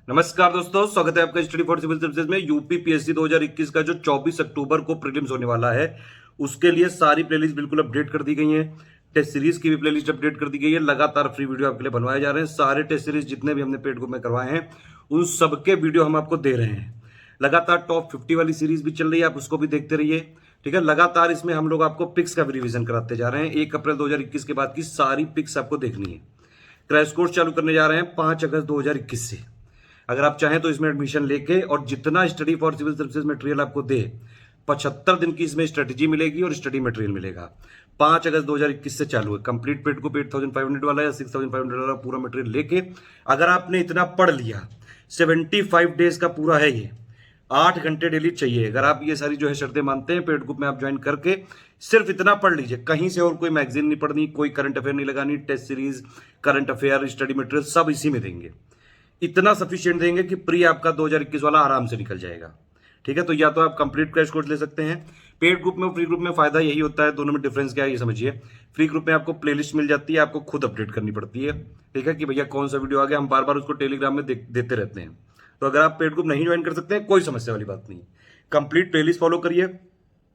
नमस्कार दोस्तों, स्वागत है आपका स्टडी फॉर सिविल सर्विसेज में। यूपी पीएससी 2021 का जो 24 अक्टूबर को प्रीलिम्स होने वाला है, उसके लिए सारी प्लेलिस्ट बिल्कुल अपडेट कर दी गई है। टेस्ट सीरीज की भी प्लेलिस्ट अपडेट कर दी गई है। लगातार फ्री वीडियो आपके लिए बनवाए जा रहे हैं। सारे टेस्ट सीरीज जितने भी हमने पेड ग्रुप में करवाए हैं, उन सबके वीडियो हम आपको दे रहे हैं। लगातार टॉप 50 वाली सीरीज भी चल रही है, आप उसको भी देखते रहिए। ठीक है, लगातार इसमें हम लोग आपको पिक्स का भी रिवीजन कराते जा रहे हैं। 1 अप्रैल 2021 के बाद की सारी पिक्स आपको देखनी है। क्रैश कोर्स चालू करने जा रहे हैं 5 अगस्त 2021 से। अगर आप चाहें तो इसमें एडमिशन लेके और जितना study for civil services material आपको दे, 75 दिन की इसमें स्ट्रेटेजी मिलेगी और स्टडी मटेरियल मिलेगा। 5 अगस्त 2021 से चालू है। कंप्लीट पेड को 8500 वाला या 6500 वाला पूरा मटेरियल लेके अगर आपने इतना पढ़ लिया, 75 डेज का पूरा है ये, 8 घंटे डेली चाहिए। अगर आप ये सारी जो है शर्तें मानते हैं, पेड ग्रुप में आप ज्वाइन करके सिर्फ इतना पढ़ लीजिए। कहीं से और कोई मैगजीन नहीं पढ़नी, कोई करंट अफेयर नहीं लगानी। Test series, current affair, study material सब इसी में देंगे। इतना सफिशिएंट देंगे कि प्री आपका 2021 वाला आराम से निकल जाएगा। ठीक है, तो या तो आप कंप्लीट क्रैश कोर्स ले सकते हैं। पेड ग्रुप में और फ्री ग्रुप में फायदा यही होता है, दोनों में डिफरेंस क्या है ये समझिए। फ्री ग्रुप में आपको प्लेलिस्ट मिल जाती है, आपको खुद अपडेट करनी पड़ती है। ठीक है, कि भैया कौन सा वीडियो आ गया, हम बार बार उसको टेलीग्राम में देते रहते हैं। तो अगर आप पेड ग्रुप नहीं ज्वाइन कर सकते हैं, कोई समस्या वाली बात नहीं। कंप्लीट प्लेलिस्ट फॉलो करिए,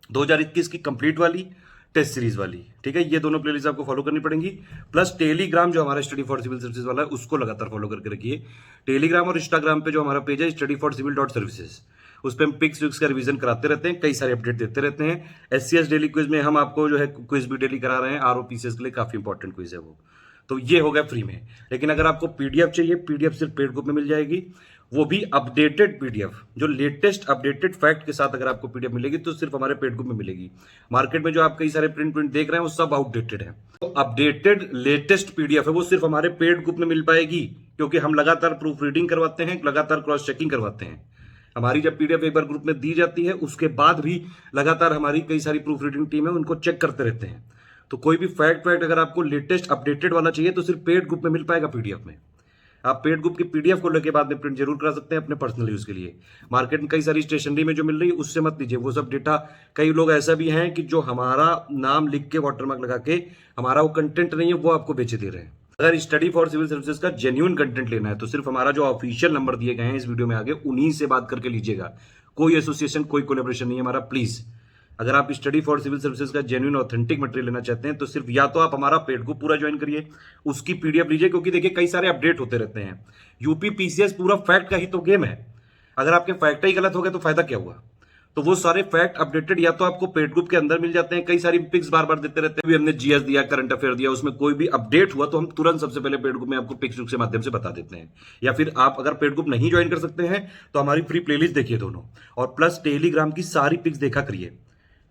2021 की कंप्लीट वाली, टेस्ट सीरीज वाली। ठीक है, ये दोनों प्लेलिस्ट आपको फॉलो करनी पड़ेंगी। प्लस टेलीग्राम जो हमारा स्टडी फॉर सिविल सर्विसेज वाला है, उसको लगातार फॉलो करके रखिए। टेलीग्राम और इंस्टाग्राम पे जो हमारा पेज है स्टडी फॉर सिविल .सर्विसेज, उस पर हम पिक्स विक्स का रिवीजन कराते रहते हैं, कई सारे अपडेट देते रहते हैं। SCS डेली क्विज में हम आपको जो है क्विज भी डेली करा रहे हैं। ROPCS के लिए काफी इंपॉर्टेंट क्विज है वो। तो ये हो गया फ्री में। लेकिन अगर आपको PDF चाहिए, PDF सिर्फ पेड ग्रुप में मिल जाएगी, वो भी अपडेटेड PDF, जो लेटेस्ट अपडेटेड फैक्ट के साथ अगर आपको PDF मिलेगी तो सिर्फ हमारे पेड ग्रुप में मिलेगी। मार्केट में जो आप कई सारे प्रिंट देख रहे हैं वो सब आउटडेटेड है। तो अपडेटेड लेटेस्ट PDF है, वो सिर्फ हमारे पेड ग्रुप में मिल पाएगी, क्योंकि हम लगातार प्रूफ रीडिंग करवाते हैं, लगातार क्रॉस चेकिंग करवाते हैं। हमारी जब PDF एक बार ग्रुप में दी जाती है, उसके बाद भी लगातार हमारी कई सारी प्रूफ रीडिंग टीम है, उनको चेक करते रहते हैं। तो कोई भी फैक्ट अगर आपको लेटेस्ट अपडेटेड वाला चाहिए तो सिर्फ पेड ग्रुप में मिल पाएगा PDF में। आप पेड ग्रुप की PDF को लेके बाद में प्रिंट जरूर करा सकते हैं अपने पर्सनल यूज के लिए। मार्केट में कई सारी स्टेशनरी में जो मिल रही है उससे मत लीजिए, वो सब डेटा। कई लोग ऐसा भी हैं कि जो हमारा नाम लिख के वाटरमार्क लगा के हमारा वो कंटेंट नहीं है, वो आपको बेचे दे रहे हैं। अगर स्टडी फॉर सिविल सर्विसेज का जेन्युइन कंटेंट लेना है तो सिर्फ हमारा जो ऑफिशियल नंबर दिए गए हैं इस वीडियो में आगे, उन्हीं से बात करके लीजिएगा। कोई एसोसिएशन, कोई कोलेब्रेशन नहीं है हमारा, प्लीज। अगर आप स्टडी फॉर सिविल सर्विसेज का जेन्युइन ऑथेंटिक मटेरियल लेना चाहते हैं तो सिर्फ या तो आप हमारा पेड को पूरा ज्वाइन करिए, उसकी PDF लीजिए, क्योंकि देखिए कई सारे अपडेट होते रहते हैं। यूपी PCS पूरा फैक्ट का ही तो गेम है। अगर आपके फैक्ट ही गलत हो गए तो फायदा क्या हुआ। तो वो सारे फैक्ट अपडेटेड या तो आपको पेड ग्रुप के अंदर मिल जाते हैं, कई सारी पिक्स बार बार देते रहते हैं। हमने GS दिया, करंट अफेयर दिया, उसमें कोई भी अपडेट हुआ तो हम तुरंत सबसे पहले पेड ग्रुप में आपको पिक्स के माध्यम से बता देते हैं। या फिर आप अगर पेड ग्रुप नहीं ज्वाइन कर सकते हैं तो हमारी फ्री प्लेलिस्ट देखिए दोनों, और प्लस टेलीग्राम की सारी पिक्स देखा करिए।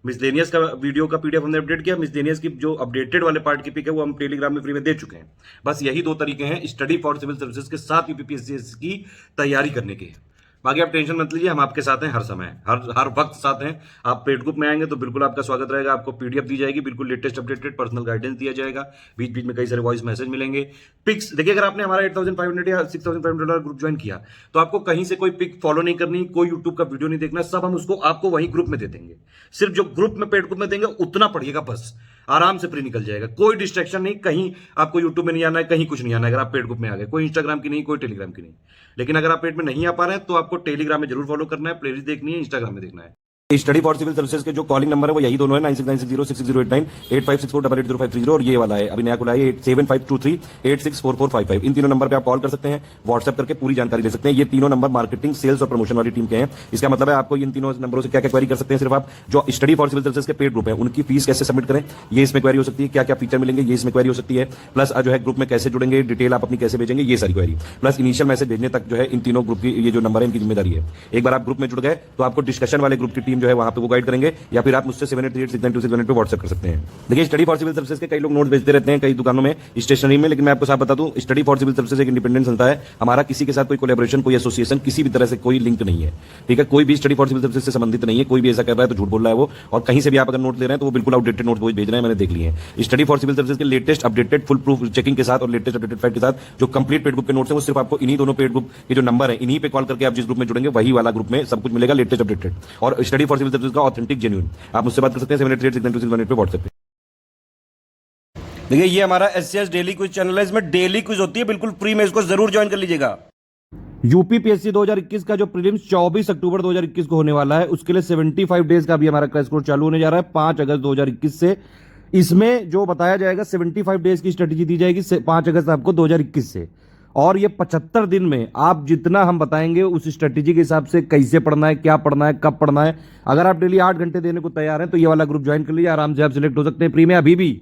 मिसलेनियस का वीडियो का PDF हमने अपडेट किया, मिसलेनियस की जो अपडेटेड वाले पार्ट की पिक है वो हम टेलीग्राम में फ्री में दे चुके हैं। बस यही 2 तरीके हैं स्टडी फॉर सिविल सर्विसेज के साथ UPPSC की तैयारी करने के। बाकी आप टेंशन मत लीजिए, हम आपके साथ हैं हर समय, हर वक्त साथ हैं। आप पेड ग्रुप में आएंगे तो बिल्कुल आपका स्वागत रहेगा। आपको PDF दी जाएगी, बिल्कुल लेटेस्ट अपडेटेड पर्सनल गाइडेंस दिया जाएगा। बीच बीच में कई सारे वॉइस मैसेज मिलेंगे। पिक्स देखिए, अगर आपने हमारा 8500 या 6500 ग्रुप ज्वाइन किया तो आपको कहीं से कोई पिक फॉलो नहीं करनी, कोई यूट्यूब का वीडियो नहीं देखना, सब हम उसको आपको वही ग्रुप में दे देंगे। सिर्फ जो ग्रुप में पेड ग्रुप में देंगे उतना पढ़िएगा, बस आराम से प्री निकल जाएगा। कोई डिस्ट्रैक्शन नहीं, कहीं आपको यूट्यूब में नहीं आना है, कहीं कुछ नहीं आना है। अगर आप पेड ग्रुप में आ गए, कोई इंस्टाग्राम की नहीं, कोई टेलीग्राम की नहीं। लेकिन अगर आप पेड में नहीं आ पा रहे हैं तो आपको टेलीग्राम में जरूर फॉलो करना है, प्लेलिस्ट देखनी है, इंस्टाग्राम में देखना है। स्टडी फॉर सिविल सर्विसेज के जो कॉलिंग नंबर है वो यही दोनों है, 9696066089, 8564880530, और ये वाला है अभी नया खुला है 7523864455। इन तीनों नंबर पे आप कॉल कर सकते हैं, व्हाट्सएप करके पूरी जानकारी ले सकते हैं। ये तीनों नंबर मार्केटिंग, सेल्स और प्रमोशन वाली टीम के हैं। इसका मतलब है आपको इन तीनों नंबरों से क्या क्या क्वेरी कर सकते हैं। सिर्फ आप जो स्टडी फॉर सिविल सर्विसेज के पेड ग्रुप है उनकी फीस कैसे सबमिट करें, ये इसमें क्वेरी हो सकती है। क्या क्या फीचर मिलेंगे, ये इसमें क्वेरी हो सकती है। प्लस जो है ग्रुप में कैसे जुड़ेंगे, डिटेल आप अपनी कैसे भेजेंगे, ये सारी क्वेरी। प्लस इनिशियल मैसेज भेजने तक जो है इन तीनों ग्रुप की ये जो नंबर है इनकी जिम्मेदारी है। एक बार आप ग्रुप में जुड़ गए तो आपको डिस्कशन वाले ग्रुप की टीम जो है वहां पे वो गाइड करेंगे, या फिर आप मुझसे 7838692618 पे व्हाट्सएप कर सकते हैं। देखिए, स्टडी फॉर सिविल सर्विसेज के कई लोग नोट्स भेजते रहते हैं कई दुकानों में, स्टेशनरी में, लेकिन मैं आपको साफ बता दूं, स्टडी फॉर सिविल सर्विसेज एक इंडिपेंडेंट संस्था है। हमारा किसी के साथ कोई कोलैबोरेशन, कोई एसोसिएशन, किसी भी तरह से कोई लिंक नहीं है। ठीक है, कोई भी स्टडी फॉर सिविल सर्विसेज से संबंधित नहीं है। कोई भी ऐसा कर रहा है तो झूठ बोल रहा है वो, और कहीं से भी आप अगर नोट ले रहे हैं तो वो बिल्कुल आउटडेटेड नोट भेज रहे हैं, मैंने देख लिए हैं। स्टडी फॉर सिविल सर्विसेज के latest updated full proof checking के साथ और लेटेस्ट अपडेटेड फैक्ट के साथ जो कंप्लीट पेड ग्रुप के नोट्स हैं वो सिर्फ आपको इन्हीं दोनों पेड ग्रुप के जो नंबर है, इन्हीं पे कॉल करके आप जिस ग्रुप में जुड़ेंगे वही वाला ग्रुप में सब कुछ मिलेगा, लेटेस्ट अपडेटेड और स्टडी फॉर सिविल सर्विसेज का ऑथेंटिक जेन्युइन। आप मुझसे बात कर सकते हैं 7838692618 पे व्हाट्सएप पे। देखिए, ये हमारा SCS डेली क्विज चैनल है, इसमें डेली क्विज होती है बिल्कुल फ्री में, इसको जरूर ज्वाइन कर लीजिएगा। यूपीपीएससी 2021 का जो प्रीलिम्स 24 अक्टूबर 2021 को होने वाला है, उसके लिए 75 डेज का भी हमारा क्रैश कोर्स चालू होने जा रहा है 5 अगस्त 2021 से। इसमें जो बताया जाएगा 75 डेज की स्ट्रेटेजी दी जाएगी 5 अगस्त आपको 2021 से, और ये 75 दिन में आप जितना हम बताएंगे उस स्ट्रेटेजी के हिसाब से कैसे पढ़ना है, क्या पढ़ना है, कब पढ़ना है। अगर आप डेली 8 घंटे देने को तैयार हैं तो ये वाला ग्रुप ज्वाइन कर लीजिए, आराम से आप सिलेक्ट हो सकते हैं। प्री में अभी भी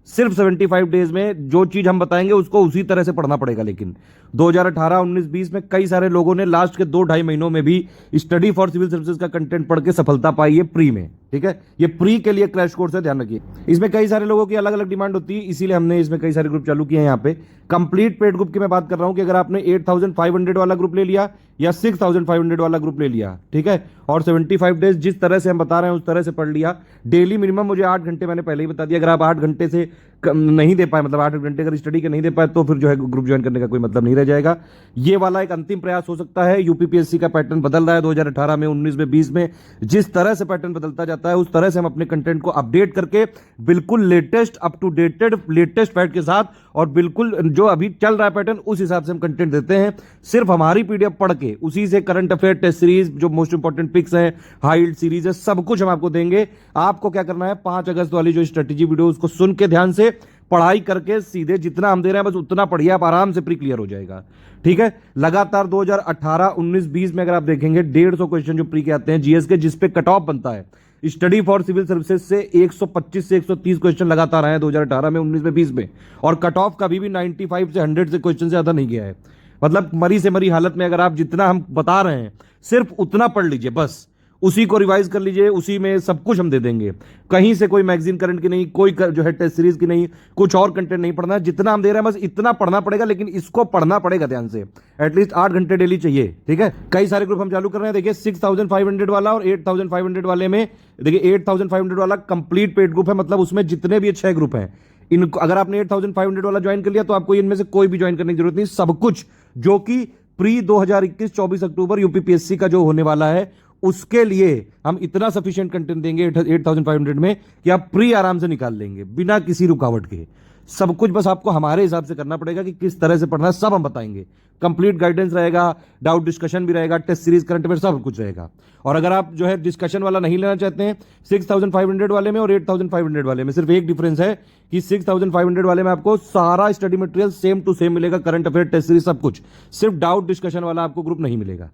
सिर्फ 75 डेज में जो चीज हम बताएंगे उसको उसी तरह से पढ़ना पड़ेगा। लेकिन 2018, 19, 20 में कई सारे लोगों ने लास्ट के 2-2.5 महीनों में भी स्टडी फॉर सिविल सर्विसेज का कंटेंट पढ़ के सफलता पाई है प्री में। ठीक है, ये प्री के लिए क्रैश कोर्स है, ध्यान रखिए। इसमें कई सारे लोगों की अलग अलग डिमांड होती है, इसीलिए हमने इसमें कई सारे ग्रुप चालू किए हैं। यहाँ पे कंप्लीट पेड ग्रुप की मैं बात कर रहा हूं कि अगर आपने 8500 वाला ग्रुप ले लिया या 6500 वाला ग्रुप ले लिया, ठीक है, और 75 डेज जिस तरह से हम बता रहे हैं उस तरह से पढ़ लिया, डेली मिनिमम मुझे 8 घंटे, मैंने पहले ही बता दिया। अगर आप 8 घंटे से नहीं दे पाए, मतलब 8 घंटे अगर स्टडी के नहीं दे पाए, तो फिर जो है ग्रुप ज्वाइन करने का कोई मतलब नहीं रह जाएगा। ये वाला एक अंतिम प्रयास हो सकता है। यूपीपीएससी का पैटर्न बदल रहा है 2018 में, 19 में, 20 में। जिस तरह से पैटर्न बदलता जाता है उस तरह से हम अपने कंटेंट को अपडेट करके बिल्कुल latest, up to dated, latest fact के साथ, और बिल्कुल जो अभी चल रहा है पैटर्न उस हिसाब से हम कंटेंट देते हैं। सिर्फ हमारी पीडीएफ पढ़ के उसी से करंट अफेयर, टेस्ट सीरीज, जो मोस्ट इंपॉर्टेंट पिक्स हैं, हाइलाइट सीरीज है, सब कुछ हम आपको देंगे। आपको क्या करना है, 5 अगस्त वाली जो स्ट्रेटेजी वीडियो उसको सुन के ध्यान से पढ़ाई करके सीधे जितना हम दे रहे हैं बस उतना पढ़िए, आप आराम से प्री क्लियर हो जाएगा। ठीक है, लगातार 2018, 19, 20 में अगर आप देखेंगे 150 क्वेश्चन जो प्री के आते हैं जीएस के, जिसपे कट ऑफ बनता है स्टडी फॉर सिविल सर्विसेज से 125 से 130 क्वेश्चन लगातार आए हैं 2018 में, 19 में, 20 में, और कट ऑफ कभी भी 95 से 100 से क्वेश्चन से ज्यादा नहीं गया है। मतलब मरी से मरी हालत में अगर आप जितना हम बता रहे हैं सिर्फ उतना पढ़ लीजिए, बस उसी को रिवाइज कर लीजिए, उसी में सब कुछ हम दे देंगे। कहीं से कोई मैगजीन करंट की नहीं, कोई जो है टेस्ट सीरीज की नहीं, कुछ और कंटेंट नहीं पढ़ना है। जितना हम दे रहे हैं बस इतना पढ़ना पड़ेगा, लेकिन इसको पढ़ना पड़ेगा ध्यान से, एटलीस्ट 8 घंटे डेली चाहिए। ठीक है, कई सारे ग्रुप हम चालू कर रहे हैं। देखिए 6500 वाला और 8500 वाले में, देखिए 8500 वाला कंप्लीट पेड ग्रुप है, मतलब उसमें जितने भी 6 ग्रुप हैं, इनको अगर आपने 8500 वाला ज्वाइन कर लिया तो आपको इनमें से कोई भी ज्वाइन करने की जरूरत नहीं। सब कुछ जो कि प्री 2021 24 अक्टूबर यूपीपीएससी का जो होने वाला है उसके लिए हम इतना सफिशिएंट कंटेंट देंगे 8500 में कि आप प्री आराम से निकाल लेंगे बिना किसी रुकावट के। सब कुछ बस आपको हमारे हिसाब से करना पड़ेगा कि किस तरह से पढ़ना है, सब हम बताएंगे। कंप्लीट गाइडेंस रहेगा, डाउट डिस्कशन भी रहेगा, टेस्ट सीरीज, करंट अफेयर, सब कुछ रहेगा। और अगर आप जो है डिस्कशन वाला नहीं लेना चाहते हैं, 6500 वाले में और 8500 वाले में सिर्फ एक डिफरेंस है कि 6500 वाले में आपको सारा study material same to same मिलेगा, करंट अफेयर, टेस्ट सीरीज, सब कुछ। सिर्फ डाउट डिस्कशन वाला आपको ग्रुप नहीं मिलेगा।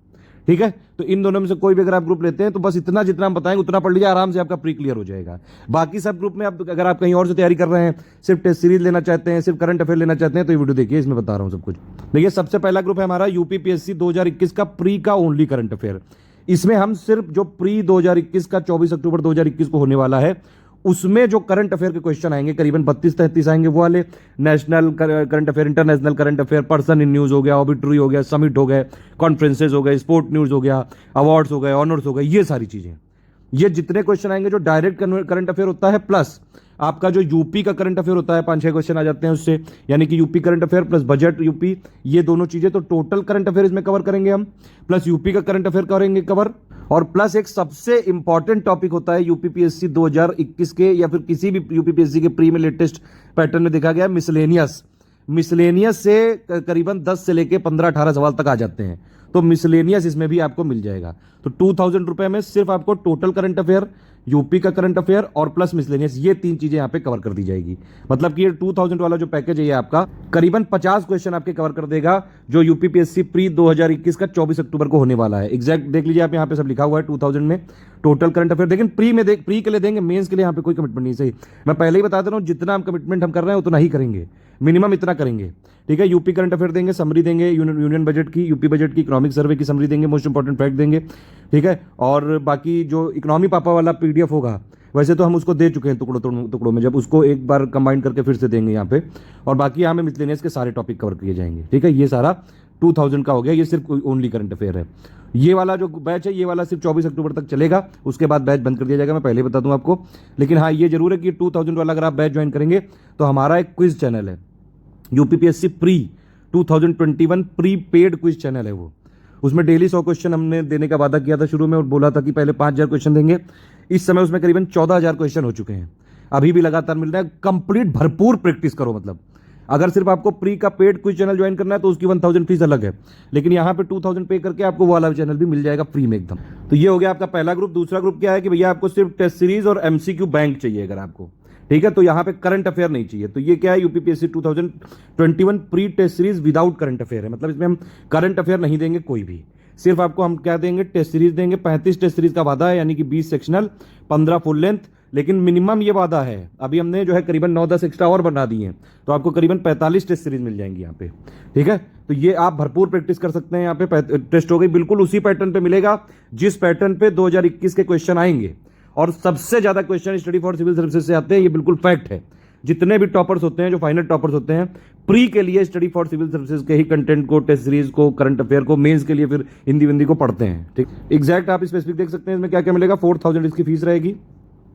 ठीक है, तो इन दोनों में से कोई भी अगर आप ग्रुप लेते हैं तो बस इतना जितना हम बताएंगे उतना पढ़ लीजिए, आराम से आपका प्री क्लियर हो जाएगा। बाकी सब ग्रुप में आप अगर आप कहीं और से तैयारी कर रहे हैं, सिर्फ टेस्ट सीरीज लेना चाहते हैं, सिर्फ करंट अफेयर लेना चाहते हैं, तो ये वीडियो देखिए, इसमें बता रहा हूं सब कुछ। देखिए सबसे पहला ग्रुप है हमारा यूपीपीएससी 2021 का प्री का ओनली करंट अफेयर। इसमें हम सिर्फ जो प्री 2021 का 24 अक्टूबर 2021 को होने वाला है उसमें जो करंट अफेयर के क्वेश्चन आएंगे करीबन 32-33 आएंगे, वो वाले national current affair, international current affair, person in news हो गया, ऑबिटरी हो गया, समिट हो गए, कॉन्फ्रेंसेज हो गए, स्पोर्ट न्यूज हो गया, अवार्ड्स हो गए, ऑनर्स हो गए, ये सारी चीजें, ये जितने क्वेश्चन आएंगे जो डायरेक्ट करंट अफेयर होता है प्लस आपका जो यूपी का करंट अफेयर होता है, 5-6 क्वेश्चन आ जाते हैं उससे, यानी कि UP current affair plus budget UP, ये दोनों चीजें, तो टोटल करंट अफेयर इसमें कवर करेंगे हम, प्लस यूपी का करंट अफेयर करेंगे कवर, और प्लस एक सबसे इंपॉर्टेंट टॉपिक होता है यूपीपीएससी 2021 के या फिर किसी भी यूपीपीएससी के प्री में लेटेस्ट पैटर्न में देखा गया मिसलेनियस। मिसलेनियस से करीबन 10 से लेके 15-18 सवाल तक आ जाते हैं, तो मिसलेनियस इसमें भी आपको मिल जाएगा। तो 2000 रुपए में सिर्फ आपको टोटल करंट अफेयर, यूपी का करंट अफेयर और प्लस मिसलेनियस, ये 3 चीजें यहां पे कवर कर दी जाएगी। मतलब कि ये 2000 वाला जो पैकेज है ये आपका करीबन 50 क्वेश्चन आपके कवर कर देगा, जो यूपीपीएससी प्री 2021 का 24 अक्टूबर को होने वाला है। एग्जैक्ट देख लीजिए आप, यहां पे सब लिखा हुआ है 2000 में टोटल करंट अफेयर। लेकिन प्री में प्री के लिए देंगे, मेंस के लिए यहां पे कोई कमिटमेंट नहीं। सही, मैं पहले ही बता दे रहा हूं, जितना हम कमिटमेंट हम कर रहे हैं उतना ही करेंगे, मिनिमम इतना करेंगे। ठीक है, यूपी करंट अफेयर देंगे, समरी देंगे, यूनियन बजट की, यूपी बजट की, इकोनॉमिक सर्वे की समरी देंगे, मोस्ट इंपॉर्टेंट फैक्ट देंगे। ठीक है, और बाकी जो इकोनॉमी पापा वाला पीडीएफ होगा वैसे तो हम उसको दे चुके हैं टुकड़ों में, जब उसको एक बार कंबाइन करके फिर से देंगे यहाँ पे, और बाकी यहाँ में मिसलेनियस के सारे टॉपिक कवर किए जाएंगे। ठीक है, ये सारा 2000 का हो गया, ये सिर्फ ओनली करंट अफेयर है। ये वाला जो बैच है ये वाला सिर्फ 24 अक्टूबर तक चलेगा, उसके बाद बैच बंद कर दिया जाएगा, मैं पहले बता दूं आपको। लेकिन हाँ, ये जरूर है कि 2000 वाला अगर आप बैच ज्वाइन करेंगे तो हमारा एक क्विज चैनल है, UPPSC pre 2021 pre paid quiz channel है वो, उसमें डेली 100 क्वेश्चन हमने देने का वादा किया था शुरू में, और बोला था कि पहले 5000 क्वेश्चन देंगे। इस समय उसमें करीबन 14000 क्वेश्चन हो चुके हैं, अभी भी लगातार मिल रहा है। कंप्लीट भरपूर प्रैक्टिस करो, मतलब अगर सिर्फ आपको प्री का पेड क्विज चैनल ज्वाइन करना है तो उसकी 1000 फीस अलग है, लेकिन यहाँ पे 2000 पे करके आपको वो वाला चैनल भी मिल जाएगा फ्री में एकदम। तो ये हो गया आपका पहला ग्रुप। दूसरा ग्रुप क्या है कि भैया आपको सिर्फ टेस्ट सीरीज और एमसीक्यू बैंक चाहिए अगर आपको, ठीक है, तो यहाँ पे करंट अफेयर नहीं चाहिए। तो ये क्या है, UPPSC 2021 pre test series without current affair है, मतलब इसमें हम करंट अफेयर नहीं देंगे कोई भी, सिर्फ आपको हम क्या देंगे, टेस्ट सीरीज देंगे। 35 टेस्ट सीरीज का वादा है, यानी कि 20 सेक्शनल, 15 फुल लेंथ, लेकिन मिनिमम ये वादा है, अभी हमने जो है करीबन 9-10 एक्स्ट्रा और बना दिए हैं, तो आपको करीबन 45 टेस्ट सीरीज मिल जाएंगी यहाँ पे, ठीक है। तो ये आप भरपूर प्रैक्टिस कर सकते हैं। यहाँ पे टेस्ट हो गई, बिल्कुल उसी पैटर्न पे मिलेगा जिस पैटर्न पे 2021 के क्वेश्चन आएंगे, और सबसे ज्यादा question study for civil services से आते हैं, ये बिल्कुल फैक्ट है। जितने भी टॉपर्स होते हैं, जो फाइनल टॉपर्स होते हैं, प्री के लिए स्टडी फॉर सिविल सर्विसेज के ही कंटेंट को, टेस्ट सीरीज को, करंट अफेयर को, मेंस के लिए फिर हिंदी विंदी को पढ़ते हैं, ठीक। एग्जैक्ट आप स्पेसिफिक देख सकते हैं इसमें क्या क्या मिलेगा। 4000 इसकी फीस रहेगी,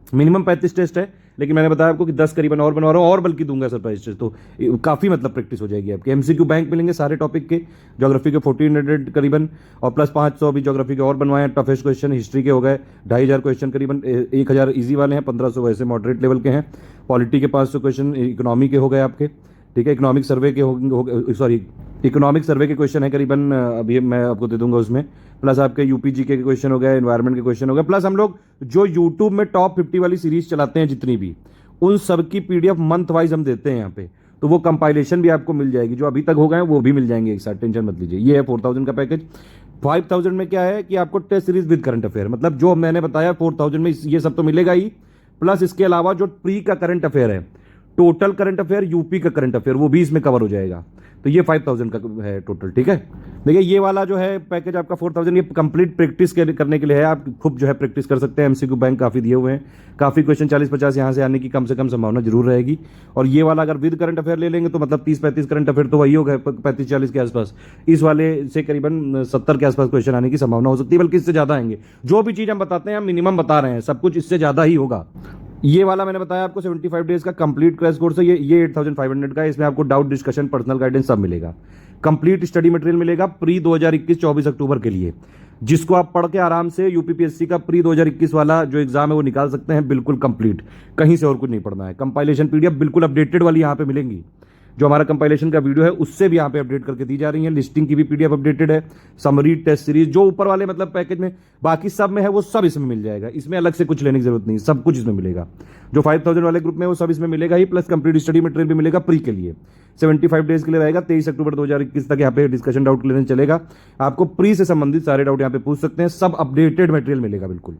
मिनिमम 35 टेस्ट है, लेकिन मैंने बताया आपको कि 10 करीबन और बनवा रहा हूँ, और बल्कि दूंगा सरप्राइज टेस्ट, तो काफ़ी मतलब प्रैक्टिस हो जाएगी आपकी। एमसीक्यू बैंक मिलेंगे सारे टॉपिक के, ज्योग्राफी के 1400 करीबन, और प्लस 500 अभी ज्योग्राफी के और बनवाए हैं। टफेस्ट क्वेश्चन हिस्ट्री के हो गए 2500 क्वेश्चन करीबन, 1000 ईजी वाले हैं, 1500 वैसे मॉडरेट लेवल के हैं। पॉलिटी के 500 क्वेश्चन इकोनॉमी के हो गए आपके, ठीक है। इकोनॉमिक सर्वे के सॉरी इकोनॉमिक सर्वे के क्वेश्चन है करीबन, अभी मैं आपको दे दूंगा उसमें। प्लस आपके यूपीजी के क्वेश्चन हो गए, एनवायरनमेंट के क्वेश्चन हो गए। प्लस हम लोग जो यूट्यूब में टॉप 50 वाली सीरीज चलाते हैं जितनी भी, उन सब की पीडीएफ मंथ वाइज हम देते हैं यहाँ पे, तो वो कंपाइलेशन भी आपको मिल जाएगी, जो अभी तक हो गए वो भी मिल जाएंगे एक साथ, टेंशन मत लीजिए। ये है 4000 का पैकेज। 5000 में क्या है कि आपको test series with current affair, मतलब जो मैंने बताया 4000 में ये सब तो मिलेगा ही, प्लस इसके अलावा जो प्री का करंट अफेयर है, टोटल करंट अफेयर, यूपी का करंट अफेयर, वो भी इसमें कवर हो जाएगा। तो ये 5000 का है टोटल, ठीक है। देखिए ये वाला जो है पैकेज आपका 4000, ये कंप्लीट प्रैक्टिस करने के लिए है, आप खूब जो है प्रैक्टिस कर सकते हैं। एमसीक्यू बैंक काफी दिए हुए हैं, काफी क्वेश्चन 40-50 यहाँ से आने की कम से कम संभावना जरूर रहेगी। और ये वाला अगर विद करंट अफेयर ले लेंगे तो मतलब 30-35 करंट अफेयर तो वही होगा, 35-40 के आसपास। इस वाले से करीबन 70 के आसपास क्वेश्चन आने की संभावना हो सकती है, बल्कि इससे ज्यादा आएंगे। जो भी चीज हम बताते हैं हम मिनिमम बता रहे हैं, सब कुछ इससे ज्यादा ही होगा। ये वाला मैंने बताया आपको 75 डेज का कंप्लीट क्रैश कोर्स है, ये 8500 का है। इसमें आपको डाउट डिस्कशन, पर्सनल गाइडेंस सब मिलेगा, कंप्लीट स्टडी मटेरियल मिलेगा प्री 2021 24 अक्टूबर के लिए, जिसको आप पढ़ के आराम से यूपीपीएससी का प्री 2021 वाला जो एग्जाम है वो निकाल सकते हैं, बिल्कुल कंप्लीट, कहीं से और कुछ नहीं पढ़ना है। कंपाइलेशन पीडीएफ बिल्कुल अपडेटेड वाली यहाँ पे मिलेंगी, जो हमारा कंपाइलेशन का वीडियो है उससे भी यहाँ पे अपडेट करके दी जा रही है। लिस्टिंग की भी पीडीएफ अपडेटेड है, समरी, टेस्ट सीरीज, जो ऊपर वाले मतलब पैकेज में बाकी सब में है वो सब इसमें मिल जाएगा, इसमें अलग से कुछ लेने की जरूरत नहीं, सब कुछ इसमें मिलेगा। जो 5000 वाले ग्रुप में वो सब इसमें मिलेगा ही, प्लस कंप्लीट स्टडी मटेरियल भी मिलेगा प्री के लिए। 75 डेज के लिए रहेगा, 23 अक्टूबर 2021 तक यहाँ पे डिस्कशन डाउट क्लियरेंस चलेगा। आपको प्री से संबंधित सारे डाउट यहाँ पे पूछ सकते हैं, सब अपडेटेड मटेरियल मिलेगा बिल्कुल,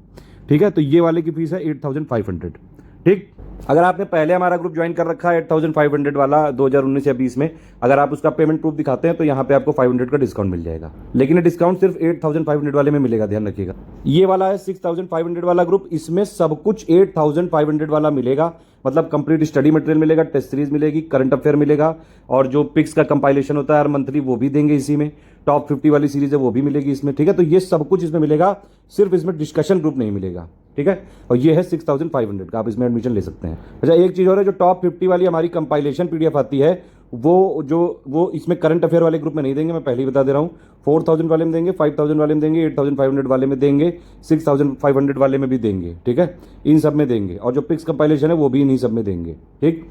ठीक है। तो ये वाले की फीस है 8500, ठीक। अगर आपने पहले हमारा ग्रुप ज्वाइन कर रखा है 8500 वाला 2019 या 20 में, अगर आप उसका पेमेंट प्रूफ दिखाते हैं तो यहाँ पे आपको 500 का डिस्काउंट मिल जाएगा, लेकिन ये डिस्काउंट सिर्फ 8500 वाले में मिलेगा, ध्यान रखिएगा। ये वाला है 6500 वाला ग्रुप, इसमें सब कुछ 8500 वाला मिलेगा, मतलब कंप्लीट स्टडी मटेरियल मिलेगा, टेस्ट सीरीज मिलेगी, करंट अफेयर मिलेगा, और जो पिक्स का कंपाइलेशन होता है हर मंथली वो भी देंगे इसी में, टॉप 50 वाली सीरीज है वो भी मिलेगी इसमें, ठीक है। तो ये सब कुछ इसमें मिलेगा, सिर्फ इसमें डिस्कशन ग्रुप नहीं मिलेगा, ठीक है। और ये है 6500 का, आप इसमें एडमिशन ले सकते हैं। अच्छा एक चीज और है, जो टॉप 50 वाली हमारी कंपाइलेशन पीडीएफ आती है वो इसमें करंट अफेयर वाले ग्रुप में नहीं देंगे, मैं पहले ही बता दे रहा हूँ। 4000 वाले में देंगे, 5000 वाले में देंगे, 8500 वाले में देंगे, 6500 वाले में भी देंगे, ठीक है, इन सब में देंगे। और जो पिक्स कंपाइलेशन है वो भी इन्हीं सब में देंगे, ठीक।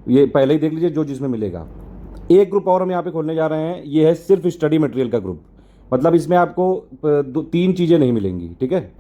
ये पहले ही देख लीजिए जो जिसमें मिलेगा। एक ग्रुप और हम यहाँ पे खोलने जा रहे हैं, ये है सिर्फ स्टडी मटेरियल का ग्रुप, मतलब इसमें आपको 3 चीजें नहीं मिलेंगी, ठीक है,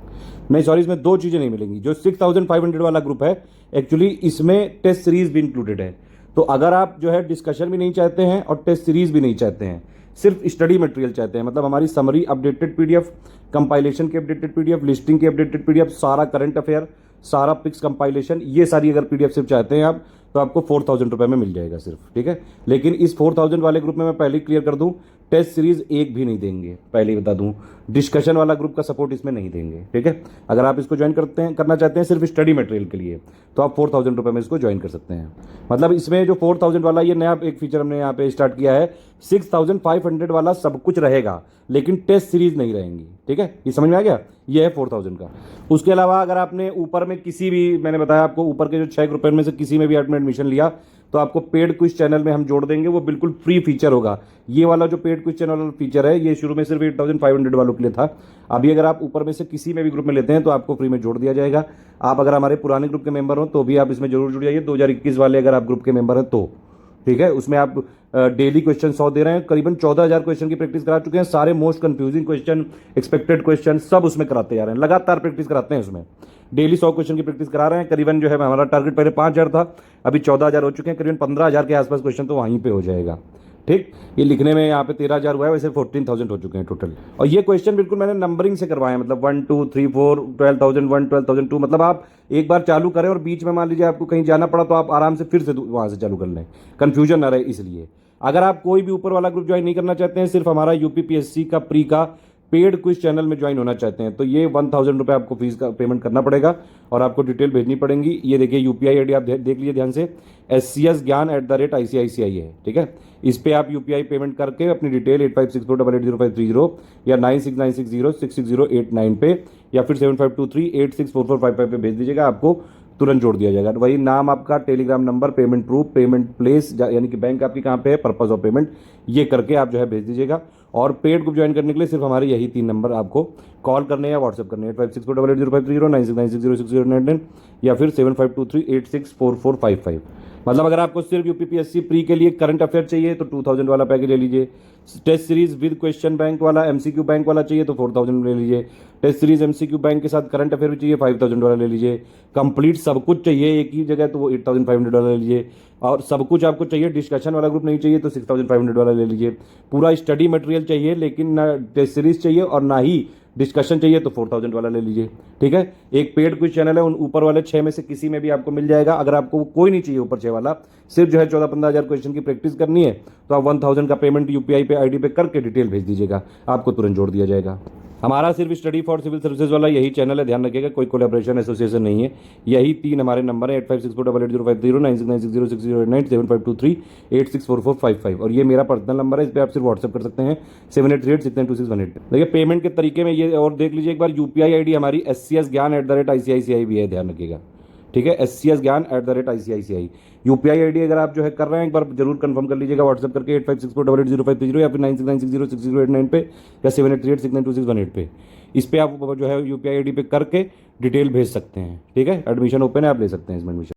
नहीं सॉरी, इसमें 2 चीजें नहीं मिलेंगी। जो 6500 वाला ग्रुप है, एक्चुअली इसमें टेस्ट सीरीज भी इंक्लूडेड है। तो अगर आप जो है डिस्कशन भी नहीं चाहते हैं और टेस्ट सीरीज भी नहीं चाहते हैं, सिर्फ स्टडी मटेरियल चाहते हैं, मतलब हमारी समरी अपडेटेड पीडीएफ, कंपाइलेशन की अपडेटेड पीडीएफ, लिस्टिंग की अपडेटेड पीडीएफ, सारा करंट अफेयर, सारा पिक्स कंपाइलेशन, ये सारी अगर पीडीएफ सिर्फ चाहते हैं आप, तो आपको 4000 रुपये में मिल जाएगा सिर्फ, ठीक है। लेकिन इस 4000 वाले ग्रुप में मैं पहले क्लियर कर दूं, टेस्ट सीरीज एक भी नहीं देंगे, पहले ही बता दूं, डिस्कशन वाला ग्रुप का सपोर्ट इसमें नहीं देंगे, ठीक है। अगर आप इसको ज्वाइन करना चाहते हैं सिर्फ स्टडी मटेरियल के लिए, तो आप 4000 रुपये में इसको ज्वाइन कर सकते हैं। मतलब इसमें जो 4000 वाला ये नया एक फीचर हमने यहाँ पे स्टार्ट किया है, 6500 वाला सब कुछ रहेगा, लेकिन टेस्ट सीरीज नहीं रहेंगी, ठीक है। ये समझ में आ गया, ये है 4000 का। उसके अलावा अगर आपने ऊपर में किसी भी, मैंने बताया आपको ऊपर के जो 6 ग्रुप में से किसी में भी आपने एडमिशन लिया, तो आपको पेड क्विज चैनल में हम जोड़ देंगे, वो बिल्कुल फ्री फीचर होगा। ये वाला जो पेड क्विज चैनल फीचर है, ये शुरू में सिर्फ 8500 वालों के लिए था, अभी अगर आप ऊपर में से किसी में भी ग्रुप में लेते हैं तो आपको फ्री में जोड़ दिया जाएगा। आप अगर हमारे पुराने ग्रुप के मेंबर हो तो भी आप इसमें जरूर जुड़ जाइए, 2021 वाले अगर आप ग्रुप के मेंबर हैं तो, ठीक है, उसमें आप डेली क्वेश्चन 100 दे रहे हैं, करीबन 14,000 क्वेश्चन की प्रैक्टिस करा चुके हैं, सारे most confusing question, expected question सब उसमें कराते जा रहे हैं, लगातार प्रैक्टिस कराते हैं उसमें, डेली 100 क्वेश्चन की प्रैक्टिस करा रहे हैं। करीबन जो है हमारा टारगेट पहले 5,000 था, अभी 14,000 हो चुके हैं, करीबन 15,000 के आसपास क्वेश्चन तो वहीं पे हो जाएगा। ठीक, ये लिखने में यहाँ पे 13,000 हुआ है, वैसे 14,000 हो चुके हैं टोटल। और ये क्वेश्चन बिल्कुल मैंने नंबरिंग से करवाए हैं, मतलब 1 2 3 4 12,001 12,002, मतलब आप एक बार चालू करें और बीच में मान लीजिए आपको कहीं जाना पड़ा तो आप आराम से फिर से वहाँ से चालू कर लें, कन्फ्यूजन ना रहे इसलिए। अगर आप कोई भी ऊपर वाला ग्रुप ज्वाइन नहीं करना चाहते हैं, सिर्फ हमारा यूपीपीएससी का प्री का पेड क्विज चैनल में ज्वाइन होना चाहते हैं, तो ये 1,000 रुपये आपको फीस का पेमेंट करना पड़ेगा और आपको डिटेल भेजनी पड़ेगी। ये देखिए यूपीआई आईडी आप देख लीजिए ध्यान से, SCSGyan@ICICI है। ठीक है, इस पे आप यूपीआई पेमेंट करके अपनी डिटेल 8564880530 या 9696066089 पे या फिर 7523864455 पे भेज दीजिएगा, आपको तुरंत जोड़ दिया जाएगा। वही नाम आपका, Telegram number, payment proof, payment place यानी कि बैंक आपकी कहाँ पे है, पर्पज ऑफ पेमेंट, ये करके आप जो है भेज दीजिएगा। और पेड ग्रुप ज्वाइन करने के लिए सिर्फ हमारे यही 3 नंबर आपको कॉल करने या व्हाट्सएप करने, 8564880530 9696066089 या फिर 7523864455। मतलब अगर आपको सिर्फ यूपीपीएससी प्री के लिए करंट अफेयर चाहिए तो 2,000 वाला पैकेज ले लीजिए, test series with question bank वाला, एमसीक्यू बैंक वाला चाहिए तो 4,000 ले लीजिए, टेस्ट सीरीज एमसीक्यू बैंक के साथ करंट अफेयर भी चाहिए 5,000 वाला ले लीजिए, कंप्लीट सब कुछ चाहिए एक ही जगह तो वो 8,500 वाला ले लीजिए, और सब कुछ आपको चाहिए, डिस्कशन वाला ग्रुप नहीं चाहिए तो 6,500 वाला ले लीजिए, पूरा स्टडी मटेरियल चाहिए लेकिन ना टेस्ट सीरीज चाहिए और ना ही डिस्कशन चाहिए तो 4,000 वाला ले लीजिए। ठीक है, एक पेड क्विज चैनल है, उन ऊपर वाले 6 में से किसी में भी आपको मिल जाएगा। अगर आपको कोई नहीं चाहिए ऊपर 6 वाला, सिर्फ जो है 14-15,000 क्वेश्चन की प्रैक्टिस करनी है तो आप 1,000 का पेमेंट यूपीआई पे आईडी पे करके डिटेल भेज दीजिएगा, आपको तुरंत जोड़ दिया जाएगा। हमारा सिर्फ स्टडी फॉर सिविल सर्विसेज वाला यही चैनल है, ध्यान रखिएगा, कोई कोलैबोरेशन एसोसिएशन नहीं है। यही 3 हमारे नंबर है, 8564880530 9696066089 7523864455 और ये मेरा पर्सनल नंबर है, इस पर आप सिर्फ व्हाट्सएप कर सकते हैं 7838692618। देखिए पेमेंट के तरीके में ये और देख लीजिए एक बार, यूपीआई आईडी हमारी SCSGyan@ICICI भी है, ध्यान रखिएगा। ठीक है, SCSGyan@ICICI यूपीआई आईडी अगर आप जो है कर रहे हैं एक बार जरूर कंफर्म कर लीजिएगा व्हाट्सएप करके 8564880530 या फिर 9696066089 पे या 7838692618 पे। इस पे आप जो है यूपीआई आईडी पे करके डिटेल भेज सकते हैं। ठीक है, एडमिशन ओपन है, आप ले सकते हैं इसमें एडमिशन।